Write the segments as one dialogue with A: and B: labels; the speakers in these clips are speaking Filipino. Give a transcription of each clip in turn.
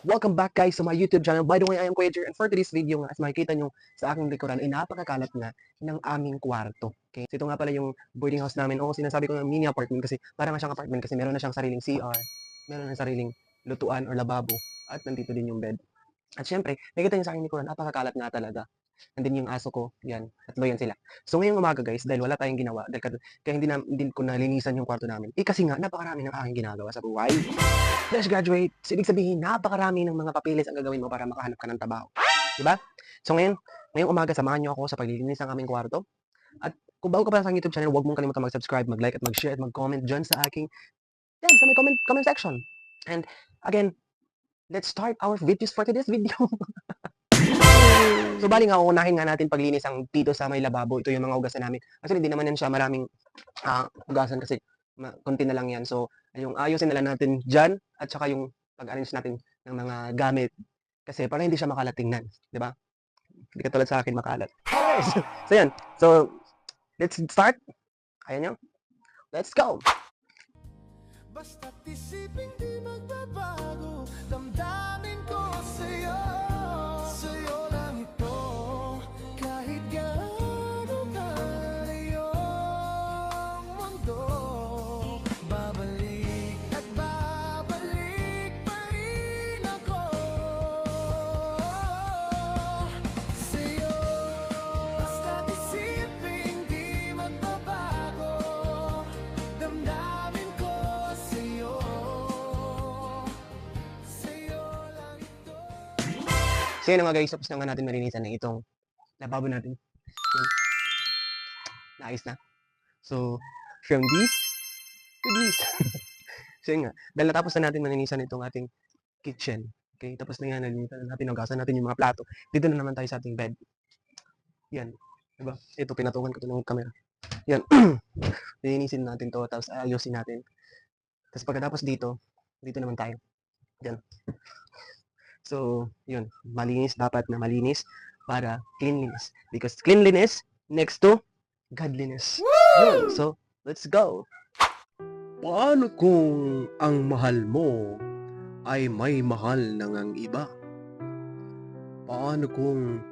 A: Welcome back guys sa my YouTube channel. By the way, I am Kuya Jer, and for today's video nga, as makikita nyo sa aking likuran, ay napakakalat nga ng aming kwarto. Okay? So ito nga pala yung boarding house namin. O sinasabi ko ng mini apartment kasi parang nga siyang apartment kasi meron na siyang sariling CR, meron na sariling lutuan or lababo, at nandito din yung bed. At syempre, nakikita nyo sa aking likuran, napakakalat nga talaga. And then yung aso ko, yan, tatlo yan sila. So ngayong umaga guys, dahil wala tayong ginawa, kaya hindi ko nalinisan yung kwarto namin. Kasi nga, napakarami ng aking ginagawa sa buhay. Fresh graduate, so ibig sabihin, napakarami ng mga papeles ang gagawin mo para makahanap ka ng trabaho. Diba? So ngayong umaga, samahan nyo ako sa paglilinis ng aming kwarto. At kung bago ka pa sa YouTube channel, huwag mong kalimutan mag-subscribe, mag-like at mag-share at mag-comment dyan sa aking, yan, sa may comment section. And again, let's start our videos for today's video. So bali nga, uunahin nga natin paglinis ang dito sa may lababo. Ito yung mga hugasan namin. Actually, hindi naman yan siya maraming hugasan kasi konti na lang yan. So, yung ayusin na lang natin dyan at saka yung pag-arrange natin ng mga gamit. Kasi para hindi siya makalat tingnan. Di ba? Hindi katulad sa akin makalat. So, yan. So, let's start. Ayan nyo. Let's go!
B: Basta't isipin di magbabago, damdamin ko sa'yo. Sa'yo lang ito, kahit gaano kalayo ang mundo. Babalik at babalik pa rin ako sa'yo. Basta't isipin di magbabago, damdamin ko sa'yo. Sa'yo lang ito.
A: So, yun nga guys. Tapos na nga natin malinisan na itong lababo natin. Yun. Naayos na. So, from this to this. So, yun nga. Dahil natapos na natin malinisan itong ating kitchen. Okay, tapos na yan, nalinisan na natin, hugasan natin yung mga plato. Dito na naman tayo sa ating bed. Yan. Diba? Ito, pinatungan ko ito ng camera. Yan. Linisin natin to, tapos ayusin natin. Tapos pagkatapos dito naman tayo. Yan. So, yun. Malinis, dapat na malinis para cleanliness. Because cleanliness next to godliness. Yun. So, let's go. Paano kung ang mahal mo ay may mahal ng ang iba? Paano kung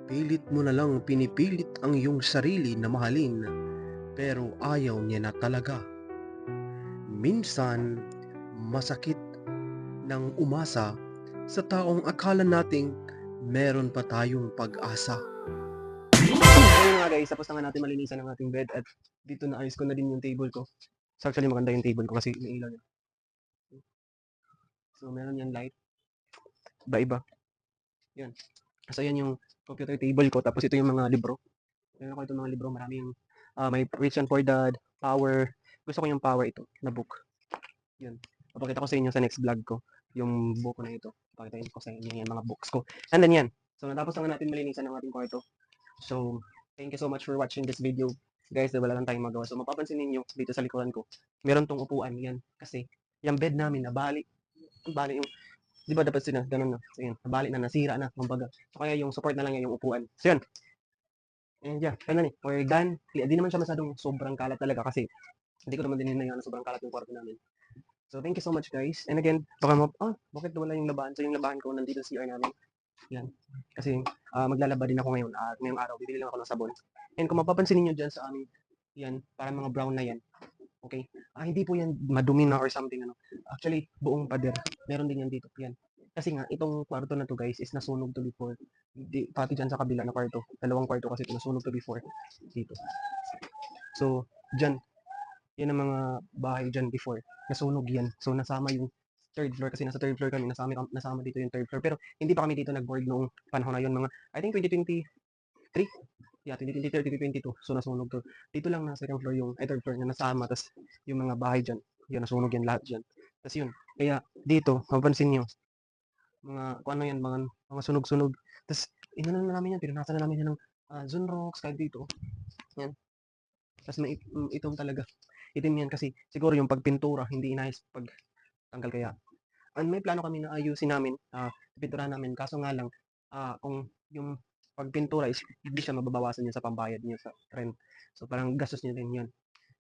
A: pilit mo na lang pinipilit ang iyong sarili na mahalin pero ayaw niya na talaga? Minsan, masakit ng umasa sa taong akala nating meron pa tayong pag-asa. Ayun nga guys, tapos na nga natin malinisan ang ating bed at dito na ayos ko na din yung table ko. So actually maganda yung table ko kasi may ilaw niya. So meron yan light. Iba-iba. Yan. So yan yung computer table ko. Tapos ito yung mga libro. Meron ako itong mga libro. Maraming may Rich and Poor Dad, Power. Gusto ko yung Power ito na book. Yun. Papakita ko sa inyo sa next vlog ko yung book ko na ito. Papakita ko sa inyo yung mga books ko. And then yan. So natapos na nga natin malinisan ang ating kwarto. So thank you so much for watching this video. Guys, wala lang tayong magawa. So mapapansin ninyo dito sa likuran ko, meron tong upuan yan. Kasi yung bed namin nabali yung, di ba dapat sila ganun na. So yun, nabali na, nasira na, kumbaga. So kaya yung support na lang yan yung upuan. So yun. And yeah, kaya na we're done. Di naman siya masyadong sobrang kalat talaga kasi hindi ko naman din hinayaan na sobrang kalat yung kwarto namin. So thank you so much guys. And again, baka bakit wala yung labahan? So yung labahan ko nandito sa CR namin. Yan. Kasi maglalaba din ako ngayon. Ngayong araw, bibili lang ako ng sabon. And kung mapapansin niyo dyan sa aming, yan, parang mga brown na yan. Okay? Hindi po yan madumi na or something. Ano. Actually, buong pader. Meron din yan dito. Yan. Kasi nga, itong kwarto na to guys is nasunog to before. Pati dyan sa kabila na kwarto. Dalawang kwarto kasi ito nasunog to before. Dito. So, dyan. Yan ang mga bahay dyan before. Nasunog yan. So, nasama yung third floor kasi nasa third floor kami. Nasama dito yung third floor. Pero hindi pa kami dito nag-board noong panahon na yun. Mga, I think 2023. Yeah, 2023, 2022. So, nasunog to. Dito lang na second floor yung, third floor na nasama. Tapos, yung mga bahay dyan. Yun, nasunog yan lahat dyan. Tapos yun. Kaya, dito, mapapansin nyo, kung ano yan, mga sunog-sunog. Tapos, inano na namin yan. Pinunasan na namin yan ng Zunrox, kahit dito. Yan. Tapos, may itom talaga. Itim yan kasi, siguro yung pagpintura, hindi inayos pag tanggal kaya. And may plano kami na ayusin namin, pinturahan namin. Kaso nga lang, kung yung pagpintura is hindi siya mababawasan yun sa pambayad niyo sa rent. So parang gastos niyo din yun.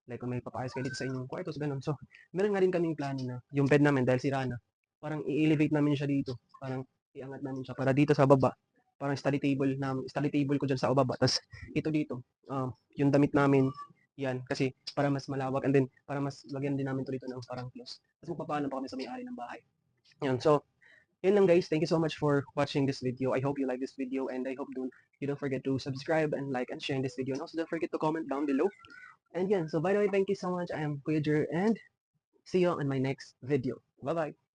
A: Like kung may papaayos kayo dito sa inyong kwartos, ganun. So meron nga rin kaming plano na yung bed namin dahil sira na. parang i-elevate namin siya dito. Parang iangat namin siya para dito sa baba. Parang study table ko dyan sa baba. Tapos ito dito, yung damit namin, yan. Kasi para mas malawak and then para mas lagyan din namin to dito ng parang close. Tapos magpapaalam pa kami sa may-ari ng bahay. Yan. So, yun lang guys. Thank you so much for watching this video. I hope you like this video and I hope you don't forget to subscribe and like and share this video. And also don't forget to comment down below. And yan. So by the way, thank you so much. I am Kuya Jer and see you on my next video. Bye-bye.